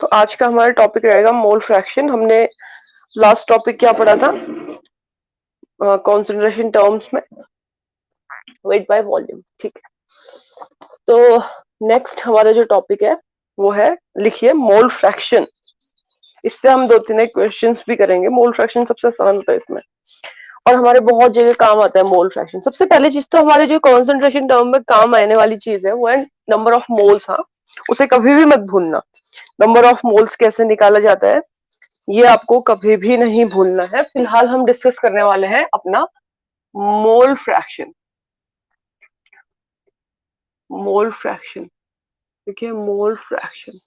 तो आज का हमारा टॉपिक रहेगा मोल फ्रैक्शन। हमने लास्ट टॉपिक क्या पढ़ा था? कॉन्सेंट्रेशन टर्म्स में वेट बाय वॉल्यूम। ठीक है, तो नेक्स्ट हमारा जो टॉपिक है वो है, लिखिए, मोल फ्रैक्शन। इससे हम दो तीन क्वेश्चंस भी करेंगे। मोल फ्रैक्शन सबसे आसान होता है इसमें, और हमारे बहुत जगह काम आता है मोल फ्रैक्शन। सबसे पहले चीज तो हमारे जो कॉन्सेंट्रेशन टर्म में काम आने वाली चीज है वो है नंबर ऑफ मोल्स। हाँ, उसे कभी भी मत भूलना। नंबर ऑफ मोल्स कैसे निकाला जाता है ये आपको कभी भी नहीं भूलना है। फिलहाल हम डिस्कस करने वाले हैं अपना मोल फ्रैक्शन। मोल फ्रैक्शन, देखिए, मोल फ्रैक्शन।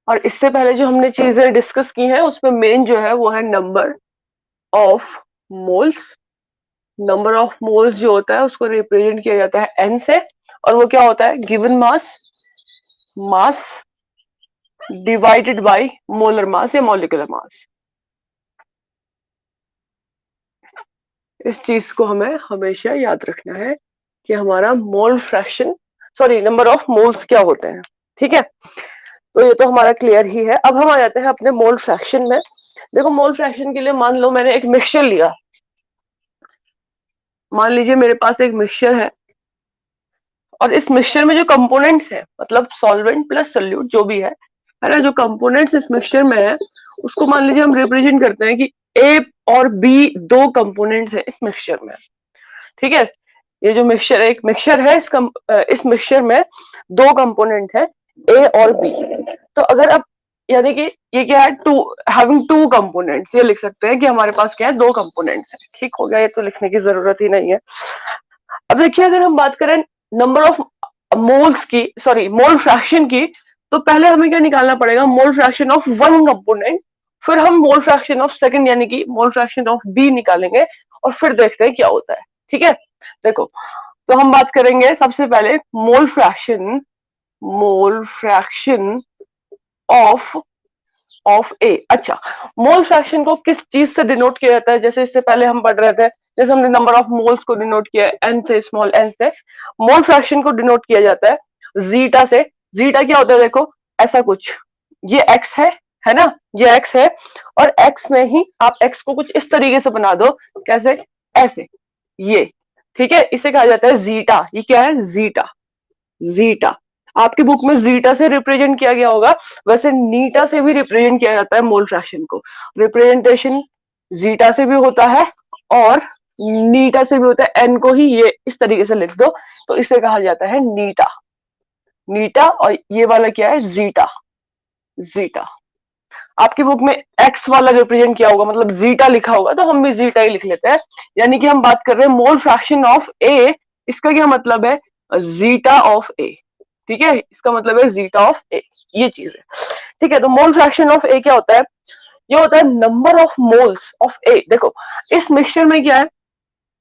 और इससे पहले जो हमने चीजें डिस्कस की हैं उसमें मेन जो है वो है number of moles. Number of moles जो होता है उसको रिप्रेजेंट किया जाता है एन से, और वो क्या होता है? Given mass, mass divided by molar mass या मॉलिक्यूलर मास। इस चीज को हमें हमेशा याद रखना है कि हमारा mole fraction, sorry, number of moles क्या होते हैं। ठीक है, तो ये तो हमारा क्लियर ही है। अब हम आ जाते हैं अपने मोल फ्रैक्शन में। देखो, मोल फ्रैक्शन के लिए मान लो मैंने एक मिक्सचर लिया। मान लीजिए मेरे पास एक मिक्सचर है, और इस मिक्सचर में जो कंपोनेंट्स है, मतलब सॉल्वेंट प्लस सोल्यूट जो भी है ना, जो कंपोनेंट्स इस मिक्सचर में है उसको मान लीजिए हम रिप्रेजेंट करते हैं कि ए और बी दो कंपोनेंट्स है इस मिक्सचर में। ठीक है, ये जो मिक्सचर है, एक मिक्सचर है, इस मिक्सचर में दो कंपोनेंट है, ए और बी। तो अगर अब, यानी कि ये क्या है, टू, हैविंग टू कंपोनेंट्स, ये लिख सकते हैं कि हमारे पास क्या है, दो कंपोनेंट्स है। ठीक हो गया, ये तो लिखने की जरूरत ही नहीं है। अब देखिए, अगर हम बात करें नंबर ऑफ मोल्स की, सॉरी, मोल फ्रैक्शन की, तो पहले हमें क्या निकालना पड़ेगा? मोल फ्रैक्शन ऑफ वन कंपोनेंट। फिर हम मोल फ्रैक्शन ऑफ सेकंड यानी कि मोल फ्रैक्शन ऑफ बी निकालेंगे, और फिर देखते हैं क्या होता है। ठीक है, देखो, तो हम बात करेंगे सबसे पहले mole fraction, mole fraction of of A. अच्छा, मोल फ्रैक्शन को किस चीज से डिनोट किया जाता है? जैसे इससे पहले हम पढ़ रहे थे, जैसे हमने नंबर ऑफ मोल्स को डिनोट किया एन से, स्मॉल एन से। मोल फ्रैक्शन को डिनोट किया जाता है जीटा से। जीटा क्या होता है? देखो, ऐसा कुछ, ये एक्स है ना, ये एक्स है, और एक्स में ही आप एक्स को कुछ इस तरीके से बना दो। कैसे? ऐसे, ये। ठीक है, इसे कहा जाता है जीटा। ये क्या है? जीटा। जीटा आपकी बुक में जीटा से रिप्रेजेंट किया गया होगा, वैसे नीटा से भी रिप्रेजेंट किया जाता है मोल फ्रैक्शन को। रिप्रेजेंटेशन जीटा से भी होता है और नीटा से भी होता है। एन को ही ये इस तरीके से लिख दो, तो इसे कहा जाता है नीटा। नीटा, और ये वाला क्या है? जीटा। जीटा आपकी बुक में एक्स वाला रिप्रेजेंट किया होगा, मतलब जीटा लिखा होगा, तो हम भी जीटा ही लिख लेते हैं। यानी कि हम बात कर रहे हैं मोल फ्रैक्शन ऑफ ए। इसका क्या मतलब है? जीटा ऑफ ए। ठीक है, इसका मतलब है जीटा ऑफ ए, ये चीज है। ठीक है, तो मोल फ्रैक्शन ऑफ ए क्या होता है? ये होता है नंबर ऑफ मोल्स ऑफ ए। देखो, इस मिक्सचर में क्या है,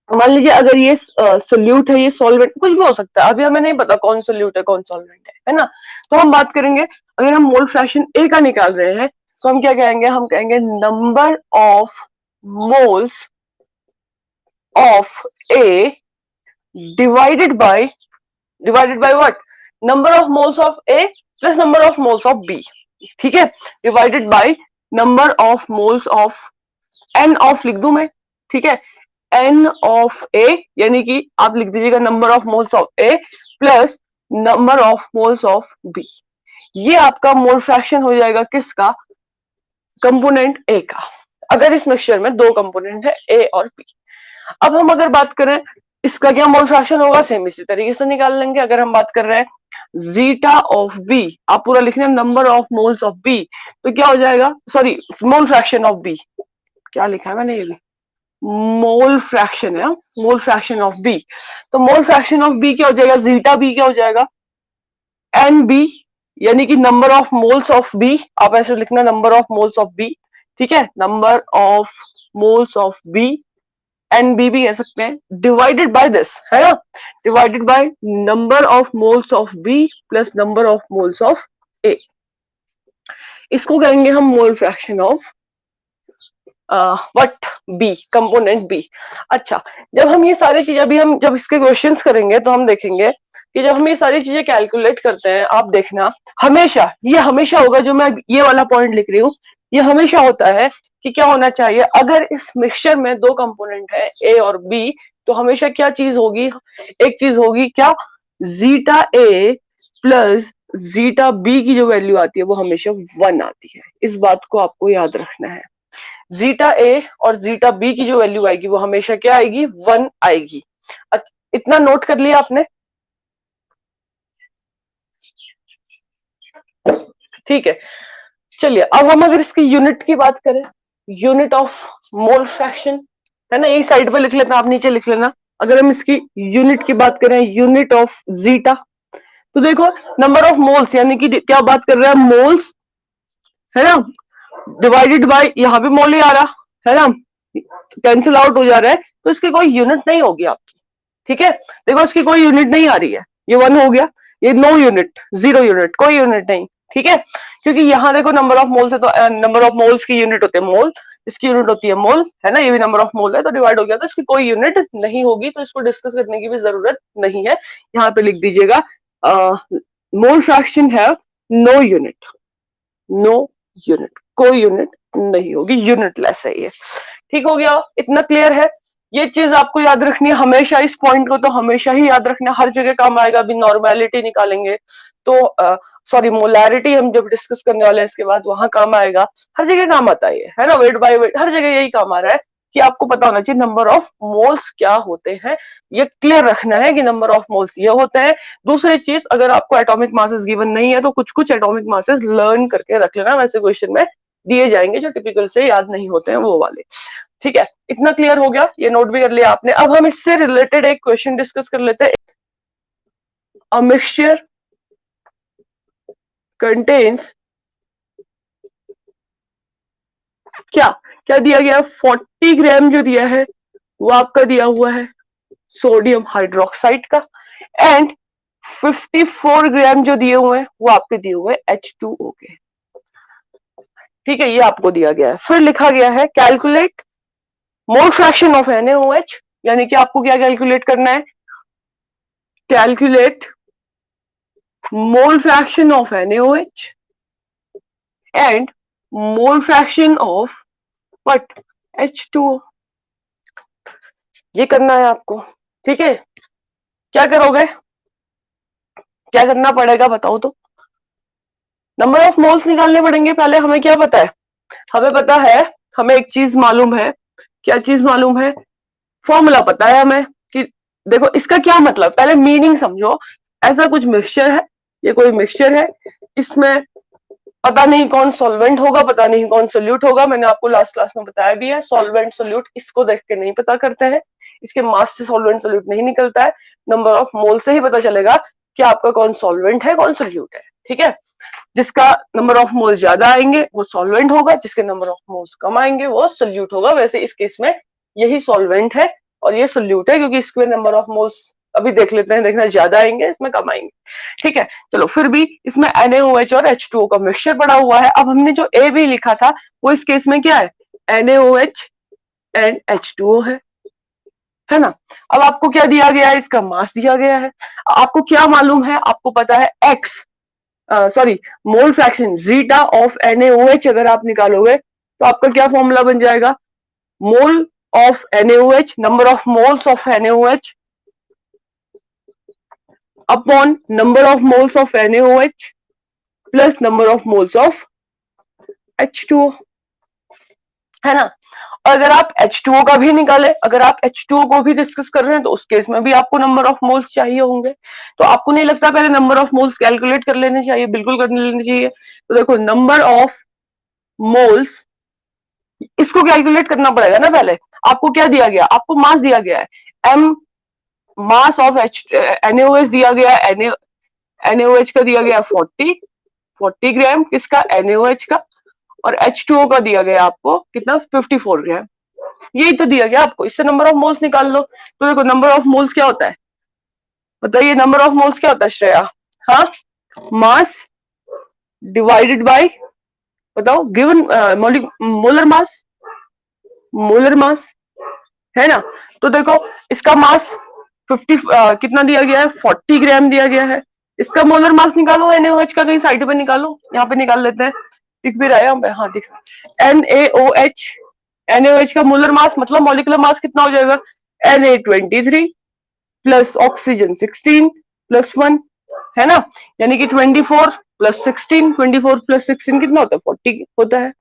मान लीजिए अगर ये सोल्यूट है, ये सॉल्वेंट, कुछ भी हो सकता है, अभी हमें नहीं पता कौन सोल्यूट है कौन सॉल्वेंट है ना। तो हम बात करेंगे, अगर हम मोल फ्रैक्शन ए का निकाल रहे हैं तो हम क्या कहेंगे? हम कहेंगे number of moles of A divided by, divided by what? Number of moles of A plus number of moles of B. ठीक है, divided by number of moles of, n of लिख दूं मैं। ठीक है, एन ऑफ ए, यानी कि आप लिख दीजिएगा number of moles of A plus number of moles of B. ये आपका मोल फ्रैक्शन हो जाएगा किसका? कंपोनेंट ए का। अगर इस मिक्सचर में दो कंपोनेंट है, ए और बी। अब हम अगर बात करें इसका क्या मोल फ्रैक्शन होगा, सेम इसी तरीके से निकाल लेंगे। अगर हम बात कर रहे हैं जीटा ऑफ बी, आप पूरा लिखना number of moles of B, तो क्या हो जाएगा? Sorry, mole fraction of B, क्या लिखा है मैंने? ये भी मोल फ्रैक्शन है, मोल फ्रैक्शन ऑफ बी। तो मोल फ्रैक्शन ऑफ बी क्या हो जाएगा? जीटा बी क्या हो जाएगा? एन बी, यानी कि number of moles of B. आप ऐसे लिखना number of moles of B. ठीक है, number of moles of B, N B भी कह सकते हैं, डिवाइडेड बाय दिस, है ना, divided by number of moles of B plus number of moles of A. इसको कहेंगे हम mole fraction of what? B, component B. अच्छा, जब हम ये सारी चीज, अभी हम जब इसके क्वेश्चंस करेंगे तो हम देखेंगे कि जब हम ये सारी चीजें कैलकुलेट करते हैं, आप देखना हमेशा, ये हमेशा होगा, जो मैं ये वाला पॉइंट लिख रही हूँ, ये हमेशा होता है कि क्या होना चाहिए अगर इस मिक्सचर में दो कंपोनेंट है ए और बी, तो हमेशा क्या चीज होगी, एक चीज होगी क्या, जीटा ए प्लस जीटा बी की जो वैल्यू आती है वो हमेशा 1 आती है। इस बात को आपको याद रखना है। जीटा ए और जीटा बी की जो वैल्यू आएगी वो हमेशा क्या आएगी, 1 आएगी। इतना नोट कर लिया आपने? ठीक है, चलिए अब हम अगर इसकी यूनिट की बात करें, यूनिट ऑफ मोल फ्रैक्शन है ना, यही साइड पे लिख लेना, आप नीचे लिख लेना। अगर हम इसकी यूनिट की बात करें, यूनिट ऑफ जीटा, तो देखो नंबर ऑफ मोल्स, यानी कि क्या बात कर रहे हैं, मोल्स है ना, डिवाइडेड बाय, यहाँ पे मोल ही आ रहा है ना, कैंसिल आउट हो जा रहा है, तो इसकी कोई यूनिट नहीं होगी आपकी। ठीक है, देखो इसकी कोई यूनिट नहीं आ रही है, ये 1 हो गया, ये नो यूनिट, 0 यूनिट, कोई यूनिट नहीं। ठीक है, क्योंकि यहाँ देखो नंबर ऑफ मोल्स है, तो नंबर ऑफ मोल्स की यूनिट होते हैं मोल, इसकी यूनिट होती है मोल, है ना, ये भी नंबर ऑफ मोल है, तो डिवाइड हो गया, तो इसकी कोई यूनिट नहीं होगी, तो इसको डिस्कस करने की भी जरूरत नहीं है। यहाँ पे लिख दीजिएगा मोल फ्रैक्शन है नो यूनिट, नो यूनिट, कोई यूनिट नहीं होगी, यूनिटलेस है ये। ठीक हो गया, इतना क्लियर है? ये चीज आपको याद रखनी है हमेशा, इस पॉइंट को तो हमेशा ही याद रखना, हर जगह काम आएगा। अभी नॉर्मेलिटी निकालेंगे तो सॉरी मोलैरिटी हम जब डिस्कस करने वाले हैं इसके बाद, वहां काम आएगा, हर जगह काम आता है ना, वेट बाय वेट, हर जगह यही काम आ रहा है कि आपको पता होना चाहिए नंबर ऑफ मोल्स क्या होते हैं, ये क्लियर रखना है कि नंबर ऑफ मोल्स ये होते हैं। दूसरी चीज, अगर आपको एटॉमिक मासेस गिवन नहीं है तो कुछ कुछ एटॉमिक मासेस लर्न करके रख लेना, वैसे क्वेश्चन में दिए जाएंगे जो टिपिकल से याद नहीं होते हैं वो वाले। ठीक है, इतना क्लियर हो गया, ये नोट भी कर लिया आपने। अब हम इससे रिलेटेड एक क्वेश्चन डिस्कस कर लेते हैं। अ मिक्सचर कंटेन्स, क्या क्या दिया गया, 40 ग्राम जो दिया है वो आपका दिया हुआ है सोडियम हाइड्रोक्साइड का, एंड 54 ग्राम जो दिए हुए हैं वो आपके दिए हुए H2O के। ठीक है, ये आपको दिया गया है। फिर लिखा गया है calculate mole fraction of NaOH, यानी कि आपको क्या कैलकुलेट करना है, calculate mole fraction of NaOH and mole fraction of what, H2O। ये करना है आपको। ठीक है, क्या करोगे, क्या करना पड़ेगा बताओ तो? नंबर ऑफ मोल्स निकालने पड़ेंगे। पहले हमें क्या पता है, हमें पता है, हमें एक चीज मालूम है, क्या चीज मालूम है, फॉर्मूला पता है हमें कि देखो इसका क्या मतलब, पहले मीनिंग समझो। ऐसा कुछ मिक्सचर है, ये कोई मिक्सचर है, इसमें पता नहीं कौन सॉल्वेंट होगा, पता नहीं कौन सोल्यूट होगा, मैंने आपको लास्ट क्लास में बताया भी है, सॉल्वेंट सोल्यूट इसको देख के नहीं पता करते हैं, इसके मास से सॉल्वेंट सोल्यूट नहीं निकलता है, नंबर ऑफ मोल से ही पता चलेगा कि आपका कौन सॉल्वेंट है कौन सोल्यूट है। ठीक है, जिसका नंबर ऑफ मोल ज्यादा आएंगे वो सॉल्वेंट होगा, जिसके नंबर ऑफ मोल्स कम आएंगे वो सोल्यूट होगा। वैसे इस केस में यही सॉल्वेंट है और ये सोल्यूट है, क्योंकि इसके नंबर ऑफ मोल्स अभी देख लेते हैं, देखना ज्यादा आएंगे, इसमें कम आएंगे। ठीक है, चलो फिर भी इसमें NaOH और H2O का मिक्सचर पड़ा हुआ है। अब हमने जो A भी लिखा था वो इस केस में क्या है, NaOH एंड H2O है ना। अब आपको क्या दिया गया है, इसका मास दिया गया है। आपको क्या मालूम है, आपको पता है X, sorry mole fraction zeta of NaOH अगर आप निकालोगे तो आपका क्या फॉर्मूला बन जाएगा, mole of NaOH, number of moles of NaOH upon number of moles of NaOH plus number of moles of H2O, है ना। और अगर आप H2O का भी निकाले, अगर आप H2O को भी डिस्कस कर रहे हैं तो उस केस में भी आपको नंबर ऑफ मोल्स चाहिए होंगे। तो आपको नहीं लगता पहले नंबर ऑफ मोल्स कैलकुलेट कर लेने चाहिए? बिल्कुल कर लेने चाहिए। तो देखो नंबर ऑफ मोल्स, इसको कैलकुलेट करना पड़ेगा ना। पहले आपको क्या दिया गया, आपको मास दिया गया है m, मास ऑफ NaOH दिया गया है, NaOH का दिया गया 40 ग्राम, किसका, NaOH का, और H2O का दिया गया आपको कितना, 54 ग्राम। यही तो दिया गया आपको, इससे नंबर ऑफ मोल्स निकाल लो। तो देखो नंबर ऑफ मोल्स क्या होता है, बताइए नंबर ऑफ मोल्स क्या होता है श्रेया? हाँ, मास डिवाइडेड बाय, बताओ, गिवन मोलर मास, है ना। तो देखो इसका मास कितना दिया गया है, 40 ग्राम दिया गया है। इसका मोलर मास निकालो NaOH का, कहीं साइड पे निकालो, यहाँ पे निकाल लेते हैं। दिख भी रहा है यहाँ पे, हाँ दिख रहा है। NaOH का मोलर मास मतलब मॉलिक्यूलर मास कितना हो जाएगा, Na23 प्लस ऑक्सीजन 16 प्लस 1, है ना, यानी कि 24 प्लस 16, 24 प्लस 16 कितना होता है, 40 होता है।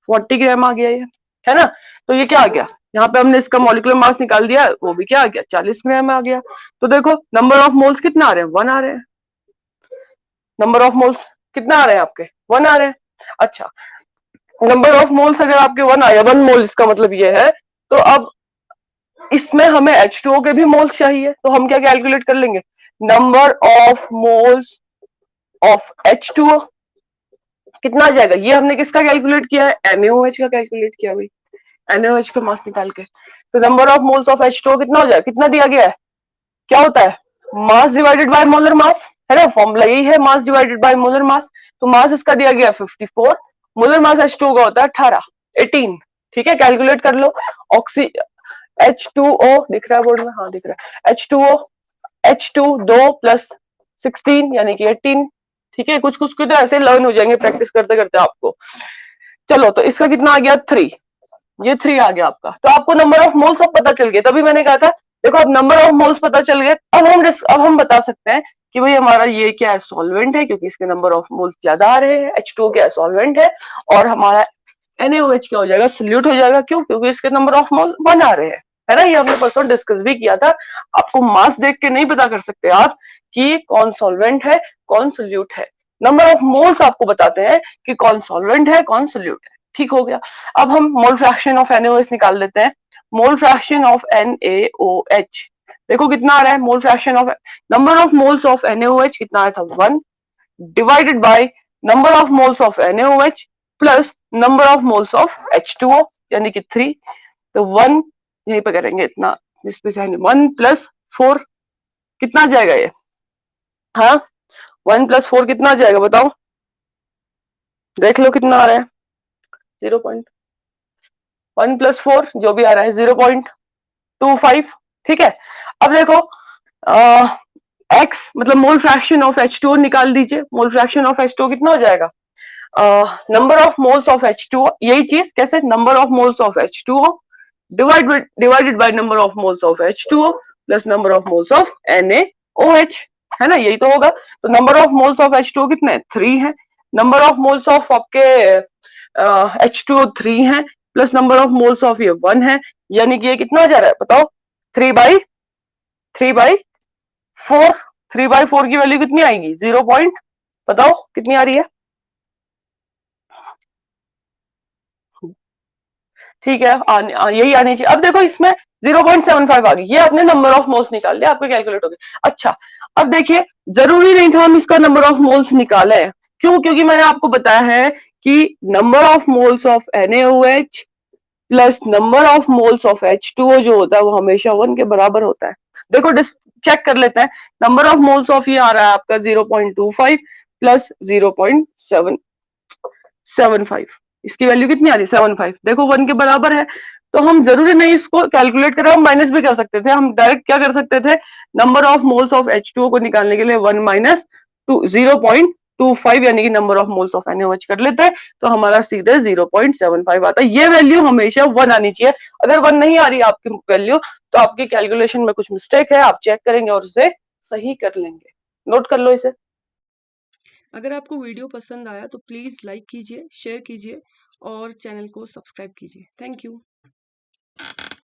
40 ग्राम आ गया ये, है ना। तो ये क्या आ गया, यहाँ पे हमने इसका मॉलिक्यूलर मास निकाल दिया, वो भी क्या आ गया, 40 ग्राम आ गया। तो देखो नंबर ऑफ मोल्स कितना आ रहे हैं, 1 आ रहे हैं। नंबर ऑफ मोल्स कितना आ रहे हैं आपके, 1 आ रहे हैं। अच्छा, नंबर ऑफ मोल्स अगर आपके 1 आया, 1 मोल इसका मतलब ये है, तो अब इसमें हमें H2O के भी मोल्स चाहिए, तो हम क्या कैलकुलेट कर लेंगे, number of moles of H2O कितना आ जाएगा, ये हमने किसका कैलकुलेट किया है, NaOH का कैलकुलेट किया भाई, NaOH का मास निकाल के। तो number of moles of H2O कितना हो जाएगा, कितना दिया गया है, क्या होता है, mass divided by molar mass, है ना, फॉर्मूला यही है, mass divided by molar mass. तो मास इसका दिया गया 54, मोलर मास H2O का होता है 18। ठीक है, कैलकुलेट कर लो। ऑक्सी H2O दिख रहा है बोर्ड में, हाँ दिख रहा है, H2 2 प्लस 16 यानी कि 18। ठीक है, कुछ कुछ तो ऐसे लर्न हो जाएंगे प्रैक्टिस करते करते आपको। चलो, तो इसका कितना आ गया, 3, ये 3 आ गया आपका। तो आपको नंबर ऑफ मोल्स अब पता चल गया, तभी मैंने कहा था देखो अब नंबर ऑफ मोल्स पता चल गए, अब हम बता सकते हैं कि भाई हमारा ये क्या है, सॉल्वेंट है, क्योंकि इसके नंबर ऑफ मोल्स ज्यादा आ रहे हैं। H2O क्या है, सॉल्वेंट है, और हमारा NaOH क्या हो जाएगा, सोल्यूट हो जाएगा। क्यों, क्योंकि इसके नंबर ऑफ मोल 1 आ रहे हैं, है ना। ये हमने परसों डिस्कस भी किया था। आपको मास देख के नहीं पता कर सकते आप कि कौन सॉल्वेंट है कौन सोल्यूट है, नंबर ऑफ मोल्स आपको बताते हैं कि कौन सॉल्वेंट है कौन सोल्यूट है। ठीक हो गया। अब हम मोल फ्रैक्शन ऑफ NaOH निकाल लेते हैं। मोल फ्रैक्शन ऑफ NaOH देखो कितना आ रहा है, मोल fraction of number of moles of NaOH कितना आया था, 1 divided by number of moles of NaOH plus number of moles of H2O यानी कि 3। तो 1 यहीं पे करेंगे, इतना इस पे 1 प्लस 4 कितना आ जाएगा ये, हाँ 1 प्लस 4 कितना आ जाएगा बताओ, देख लो कितना आ रहा है, 0.1 प्लस 4 जो भी आ रहा है 0.25। ठीक है, अब देखो एक्स मतलब मोल फ्रैक्शन ऑफ H2O निकाल दीजिए। मोल फ्रैक्शन ऑफ H2O कितना हो जाएगा, number of moles of H2O, यही चीज कैसे, number of moles of H2O divided by number of moles of H2O plus number of moles of NaOH, है ना, यही तो होगा। तो number of moles of H2O कितने, 3 है, नंबर ऑफ मोल्स ऑफ आपके H2O 3 है, plus number of moles of ये 1 है, यानी कि ये कितना हो जा रहा है बताओ, 3/4। 3/4 की वैल्यू कितनी आएगी, 0 पॉइंट, बताओ कितनी आ रही है। ठीक है, यही आनी चाहिए। अब देखो इसमें 0.75 आ गई, ये आपने नंबर ऑफ मोल्स निकाल लिया, आपके कैलकुलेट हो गए। अच्छा, अब देखिए जरूरी नहीं था हम इसका नंबर ऑफ मोल्स निकाले, क्यों, क्योंकि मैंने आपको बताया है कि number of moles of NaOH plus number of moles of H2O जो होता है वो हमेशा 1 के बराबर होता है। देखो चेक कर लेते हैं, नंबर ऑफ मोल्स ऑफ ये आ रहा है आपका 0.25 प्लस 0.75, इसकी वैल्यू कितनी आ रही है, 75। देखो 1 के बराबर है, तो हम जरूरी नहीं इसको कैलकुलेट करें, हम माइनस भी कर सकते थे। हम डायरेक्ट क्या कर सकते थे, number of moles of H2O को निकालने के लिए 1 माइनस 0.25 यानी कि number of moles of NaOH कर लेते हैं, तो हमारा सीधे 0.75 आता है। ये वैल्यू हमेशा 1 आनी चाहिए। अगर 1 नहीं आ रही आपकी वैल्यू, तो आपकी कैलकुलेशन में कुछ मिस्टेक है, आप चेक करेंगे और उसे सही कर लेंगे। नोट कर लो इसे। अगर आपको वीडियो पसंद आया तो प्लीज़ लाइक कीजिए, शेयर कीजिए और चैनल को सब्सक्राइब कीजिए। Thank you.